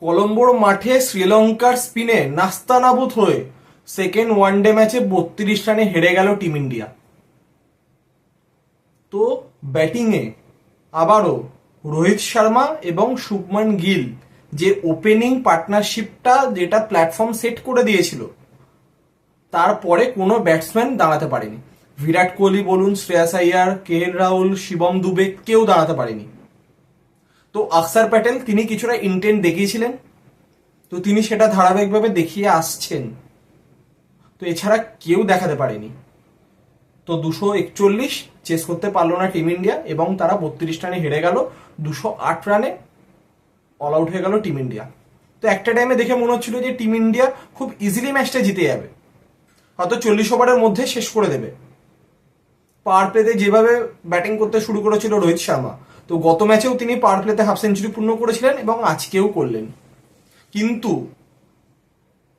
কলম্বোর মাঠে শ্রীলঙ্কার স্পিনে নাস্তানাবুদ হয়ে সেকেন্ড ওয়ানডে ম্যাচে 32 রানে হেরে গেল টিম ইন্ডিয়া। তো ব্যাটিংয়ে আবারও রোহিত শর্মা এবং শুভমান গিল যে ওপেনিং পার্টনারশিপটা যেটা প্ল্যাটফর্ম সেট করে দিয়েছিল, তারপরে কোনো ব্যাটসম্যান দাঁড়াতে পারেনি। বিরাট কোহলি বলুন, শ্রেয়াস আইয়ার, কেএল রাহুল, শিবম দুবে কেউ দাঁড়াতে পারেনি। তো অক্ষর প্যাটেল তিনি কিছুটা ইন্টেন্ট দেখিয়েছিলেন, তো তিনি সেটা ধারাবাহিকভাবে দেখিয়ে আসছেন, তো এছাড়া কেউ দেখাতে পারেনি। তো 241 চেস করতে পারলো না টিম ইন্ডিয়া এবং তারা 32 রানে হেরে গেল। 208 রানে অল আউট হয়ে গেল টিম ইন্ডিয়া। তো একটা টাইমে দেখে মনে হচ্ছিল যে টিম ইন্ডিয়া খুব ইজিলি ম্যাচটা জিতে যাবে, হয়তো 40 ওভারের মধ্যে শেষ করে দেবে। পাওয়ার প্লেতে যেভাবে ব্যাটিং করতে শুরু করেছিল রোহিত শর্মা, তো গত ম্যাচেও তিনি পাওয়ার প্লেতে হাফ সেঞ্চুরি পূর্ণ করেছিলেন এবং আজকেও করলেন। কিন্তু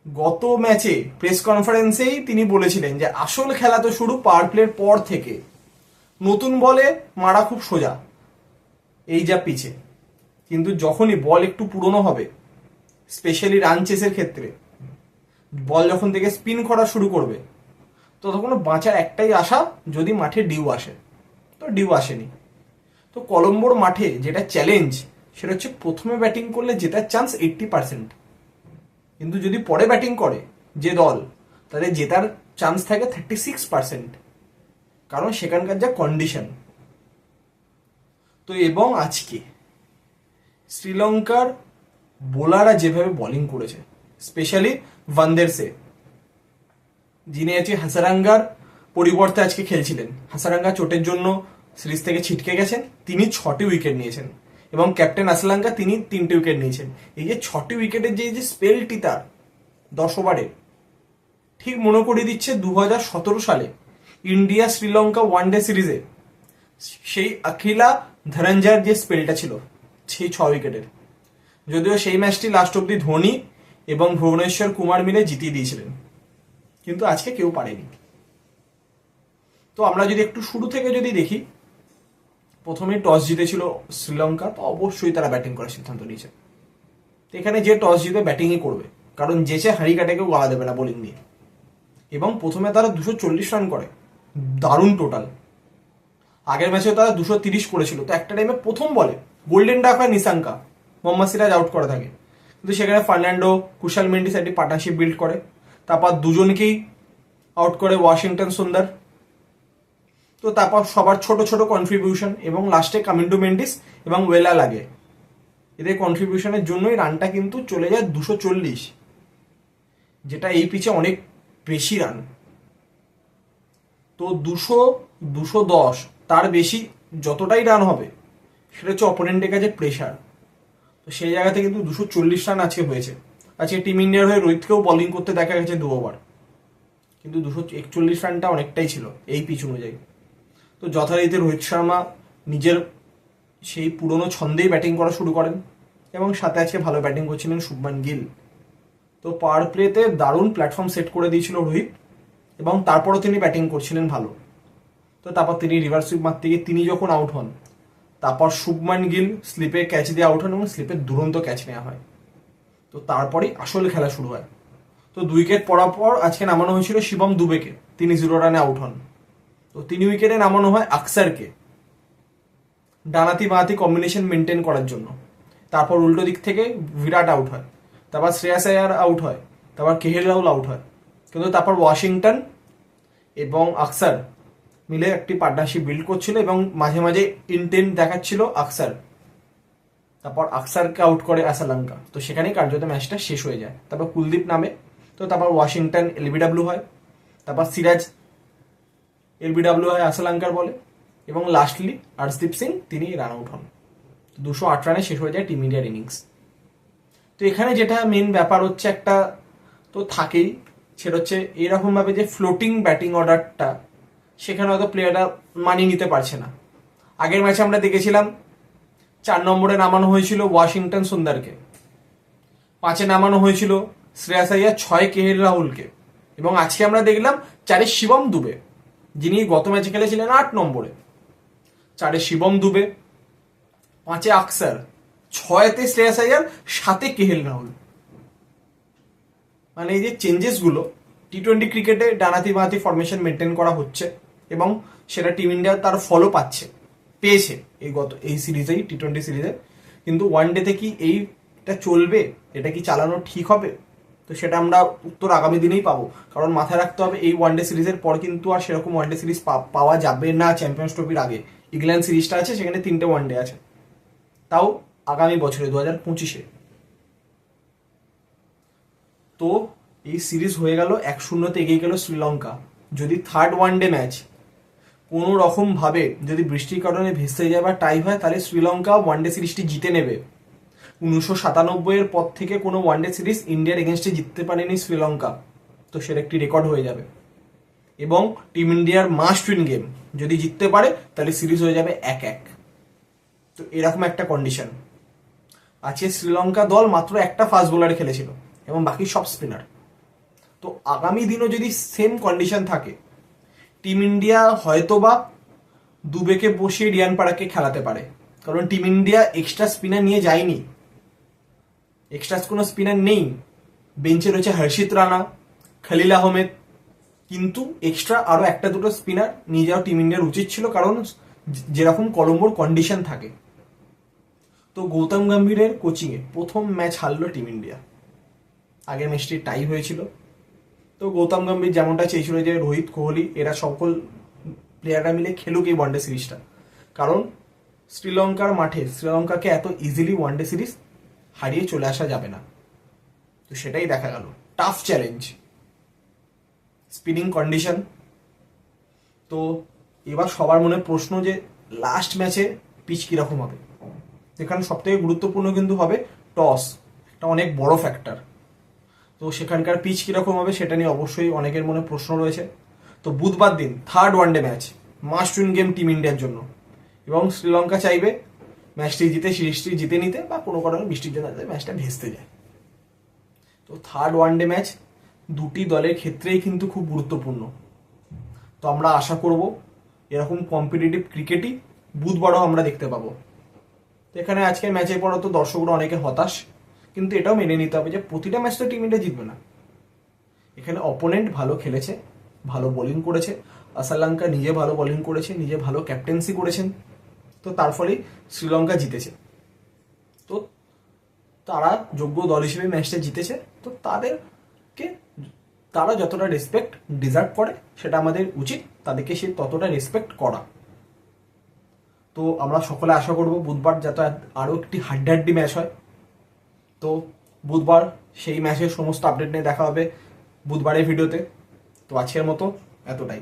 গত ম্যাচে প্রেস কনফারেন্সেই তিনি বলেছিলেন যে আসল খেলা তো শুরু পাওয়ার প্লের পর থেকে, নতুন বলে মারা খুব সোজা এই যা পিছে, কিন্তু যখনই বল একটু পুরনো হবে, স্পেশালি রান চেসের ক্ষেত্রে বল যখন থেকে স্পিন করা শুরু করবে, তো তখন বাঁচার একটাই আশা, যদি মাঠে ডিউ আসে। তো ডিউ আসেনি। তো কলম্বোর মাঠে যেটা চ্যালেঞ্জ, সেটা হচ্ছে প্রথমে ব্যাটিং করলে জেতার চান্স 80%, কিন্তু যদি পরে ব্যাটিং করে যে দল, তাদের জেতার চান্স থাকে 36%, কারণ সেখানকার যা কন্ডিশন। তো এবং আজকে শ্রীলঙ্কার বোলাররা যেভাবে বোলিং করেছে, স্পেশালি ভান্দেরসে, যিনি আজকে হাসারাঙ্গার পরিবর্তে আজকে খেলছিলেন। হাসারাঙ্গা চোটের জন্য সিরিজ থেকে ছিটকে গেছেন, তিনি 6টি উইকেট নিয়েছেন এবং ক্যাপ্টেন আসলাঙ্কা তিনি 3টে উইকেট নিয়েছেন। এই যে 6টি উইকেটের যে স্পেলটি তার 10 ওভারে, ঠিক মনে করিয়ে দিচ্ছে 2017 সালে ইন্ডিয়া শ্রীলঙ্কা ওয়ানডে সিরিজে সেই আখিলা ধনঞ্জয়ের যে স্পেলটা ছিল, সেই 6 উইকেটের। যদিও সেই ম্যাচটি লাস্ট অব্দি ধোনি এবং ভুবনেশ্বর কুমার মিলে জিতিয়ে দিয়েছিলেন, কিন্তু আজকে কেউ পারেনি। তো আমরা যদি একটু শুরু থেকে যদি দেখি, প্রথমে টস জিতেছিল শ্রীলঙ্কা, তো অবশ্যই তারা ব্যাটিং করার সিদ্ধান্ত নিয়েছে। এখানে যে টস জিতে ব্যাটিংই করবে, কারণ যেচে হাঁড়ি কাটে কেউ গালা দেবে না বোলিং নিয়ে। এবং প্রথমে তারা 240 রান করে, দারুণ টোটাল। আগের ম্যাচে তারা 230 করেছিল। তো একটা টাইমে প্রথম বলে গোল্ডেন ডাক হয় নিশাঙ্কা, মোহাম্মদ সিরাজ আউট করে থাকে, কিন্তু সেখানে ফার্নান্ডো, কুশাল মেন্ডিস একটি পার্টনারশিপ বিল্ড করে, তারপর দুজনকেই আউট করে ওয়াশিংটন সুন্দর। তো তারপর সবার ছোট ছোট কন্ট্রিবিউশন এবং লাস্টে কামিন্ডো মেন্ডিস এবং ওয়েলা লাগে, এদের কন্ট্রিবিউশনের জন্যই রানটা কিন্তু চলে যায় 240, যেটা এই পিচে অনেক বেশি রান। তো 200-210 তার বেশি যতটাই রান হবে, সেটা হচ্ছে অপোনেন্টের কাছে প্রেশার। তো সেই জায়গা থেকে কিন্তু 240 রান আজকে হয়েছে। আজকে টিম ইন্ডিয়ার হয়ে রোহিতকেও বোলিং করতে দেখা গেছে 2 ওভার, কিন্তু 241 রানটা অনেকটাই ছিল এই পিচ অনুযায়ী। তো যথারীতি রোহিত শর্মা নিজের সেই পুরনো ছন্দেই ব্যাটিং করা শুরু করেন এবং সাথে আজকে ভালো ব্যাটিং করছিলেন শুভমান গিল। তো পাওয়ার প্লেতে দারুণ প্ল্যাটফর্ম সেট করে দিয়েছিল রোহিত, এবং তারপরও তিনি ব্যাটিং করছিলেন ভালো। তো তারপর তিনি রিভার্স সুইপ মারতে গিয়ে তিনি যখন আউট হন, তারপর শুভমান গিল স্লিপে ক্যাচ দিয়ে আউট হন এবং স্লিপে দুরন্ত ক্যাচ নেওয়া হয়। তো তারপরেই আসল খেলা শুরু হয়। তো 2 উইকেট পড়ার পর আজকে নামানো হয়েছিল শিবম দুবেকে, তিনি 0 রানে আউট হন। তো 3 উইকেটে নামানো হয় আকসারকে, ডানাতি বাঁহাতি কম্বিনেশন মেনটেন করার জন্য। তারপর উল্টো দিক থেকে বিরাট আউট হয়, তারপর শ্রেয়াস আইয়ার আউট হয়, তারপর কেএল রাহুল আউট হয়। কিন্তু তারপর ওয়াশিংটন এবং আকসার মিলে একটি পার্টনারশিপ বিল্ড করছিল এবং মাঝে মাঝে ইন্টেন্ট দেখাচ্ছিল আকসার। তারপর আকসারকে আউট করে আসলাঙ্কা, তো সেখানেই কার্যত ম্যাচটা শেষ হয়ে যায়। তারপর কুলদীপ নামে, তো তারপর ওয়াশিংটন এলবিডব্লিউ হয়, তারপর সিরাজ এলবিডব্লিউ হয় আসলাঙ্কার বলে, এবং লাস্টলি হর্ষদীপ সিং তিনি রান আউট হন। 208 রানে শেষ হয়ে যায় টিম ইন্ডিয়ার ইনিংস। তো এখানে যেটা মেন ব্যাপার হচ্ছে একটা তো থাকেই, সেটা হচ্ছে এরকমভাবে যে ফ্লোটিং ব্যাটিং অর্ডারটা, সেখানে হয়তো প্লেয়াররা মানিয়ে নিতে পারছে না। আগের ম্যাচে আমরা দেখেছিলাম 4 নম্বরে নামানো হয়েছিল ওয়াশিংটন সুন্দরকে, 5-এ নামানো হয়েছিল শ্রেয়াস আইয়ার, 6-এ কেএল রাহুলকে, এবং আজকে আমরা দেখলাম 4-এ শিবম দুবে, যিনি গত ম্যাচে খেলেছিলেন 8 নম্বরে। 4-এ শিবম দুবে, 5-এ আকসার, 6-তে শ্রেয়াস আয়ার, 7-এ কেএল রাহুল। মানে এই যে চেঞ্জেস গুলো টি-20 ক্রিকেটে ডানাতি বানাতি ফরমেশন মেনটেন করা হচ্ছে এবং সেটা টিম ইন্ডিয়া তার ফলো পেয়েছে এই সিরিজেই, টি-20 সিরিজে। কিন্তু ওয়ান ডেতে কি এইটা চলবে, এটা কি চালানো ঠিক হবে, তো সেটা আমরা উত্তর আগামী দিনেই পাবো। কারণ মাথায় রাখতে হবে এই ওয়ানডে সিরিজের পর কিন্তু আর সেরকম ওয়ানডে সিরিজ পাওয়া যাবে না চ্যাম্পিয়ন্স ট্রফির আগে। ইংল্যান্ড সিরিজটা আছে, সেখানে 3টে ওয়ানডে আছে, তাও আগামী বছরে 2025-এ। তো এই সিরিজ হয়ে গেল 1-0-তে এগিয়ে গেল শ্রীলঙ্কা। যদি থার্ড ওয়ানডে ম্যাচ কোনো রকম ভাবে যদি বৃষ্টির কারণে ভেস্তে যায় বা টাই হয়, তাহলে শ্রীলঙ্কা ওয়ানডে সিরিজটি জিতে নেবে। 1997-এর পর থেকে কোনো ওয়ানডে সিরিজ ইন্ডিয়ার এগেনস্টে জিততে পারেনি শ্রীলঙ্কা, তো সেটা একটি রেকর্ড হয়ে যাবে। এবং টিম ইন্ডিয়ার মাস্ট উইন গেম যদি জিততে পারে, তাহলে সিরিজ হয়ে যাবে 1-1। তো এরকম একটা কন্ডিশন আছে। শ্রীলঙ্কা দল মাত্র একটা ফাস্ট বোলারে খেলেছিল এবং বাকি সব স্পিনার। তো আগামী দিনও যদি সেম কন্ডিশন থাকে, টিম ইন্ডিয়া হয়তোবা দুবেকে বসিয়ে রিয়ান পারাকে খেলাতে পারে। কারণ টিম ইন্ডিয়া এক্সট্রা স্পিনার নিয়ে যায়নি, এক্সট্রা কোনো স্পিনার নেই। বেঞ্চে রয়েছে হর্ষিত রানা, খলিল আহমেদ, কিন্তু এক্সট্রা আরো একটা দুটো স্পিনার নিয়ে যাওয়া টিম ইন্ডিয়ার উচিত ছিল, কারণ যেরকম কলম্বোর কন্ডিশন থাকে। তো গৌতম গম্ভীরের কোচিংয়ে প্রথম ম্যাচ হারলো টিম ইন্ডিয়া, আগের ম্যাচটি টাই হয়েছিল। তো গৌতম গম্ভীর যেমনটা চেয়েছিল যে রোহিত কোহলি এরা সকল প্লেয়াররা মিলে খেলুক এই ওয়ানডে সিরিজটা, কারণ শ্রীলঙ্কার মাঠে শ্রীলঙ্কাকে এত ইজিলি ওয়ানডে সিরিজ হারিয়ে চলে আসা যাবে না। তো সেটাই দেখা গেল, টাফ চ্যালেঞ্জ, স্পিনিং কন্ডিশন। তো এবার সবার মনে প্রশ্ন যে লাস্ট ম্যাচে পিচ কিরকম হবে। এখানে সব থেকে গুরুত্বপূর্ণ কিন্তু হবে টস, একটা অনেক বড় ফ্যাক্টর। তো সেখানকার পিচ কিরকম হবে সেটা নিয়ে অবশ্যই অনেকের মনে প্রশ্ন রয়েছে। তো বুধবার দিন third one day match, must win game team ইন্ডিয়ার জন্য, এবং শ্রীলঙ্কা চাইবে ম্যাচটি জিতে সিরিজটি জিতে নিতে, বা কোনো কারণে বৃষ্টির জন্য ম্যাচটা ভেস্তে যায়। তো থার্ড ওয়ানডে ম্যাচ দুটি দলের ক্ষেত্রেই কিন্তু খুব গুরুত্বপূর্ণ। তো আমরা আশা করব এরকম কম্পিটিটিভ ক্রিকেটই বুধবারও আমরা দেখতে পাবো। তো এখানে আজকের ম্যাচের পর তো দর্শকরা অনেকে হতাশ, কিন্তু এটাও মেনে নিতে হবে যে প্রতিটা ম্যাচ তো টিম ইন্ডিয়া জিতবে না। এখানে অপোনেন্ট ভালো খেলেছে, ভালো বোলিং করেছে, শ্রীলঙ্কা নিজে ভালো বোলিং করেছে, নিজে ভালো ক্যাপ্টেন্সি করেছেন, তো তার ফলেই শ্রীলঙ্কা জিতেছে। তো তারা যোগ্য দল হিসেবে ম্যাচটা জিতেছে। তো তারা যতটা রেসপেক্ট ডিজার্ভ করে সেটা আমাদের উচিত তাদেরকে সে ততটা রেসপেক্ট করা। তো আমরা সকলে আশা করব বুধবার যাতে আরও একটি হাড্ডাহাড্ডি ম্যাচ হয়। তো বুধবার সেই ম্যাচের সমস্ত আপডেট নিয়ে দেখা হবে বুধবারের ভিডিওতে। তো আজকের মতো এতটাই।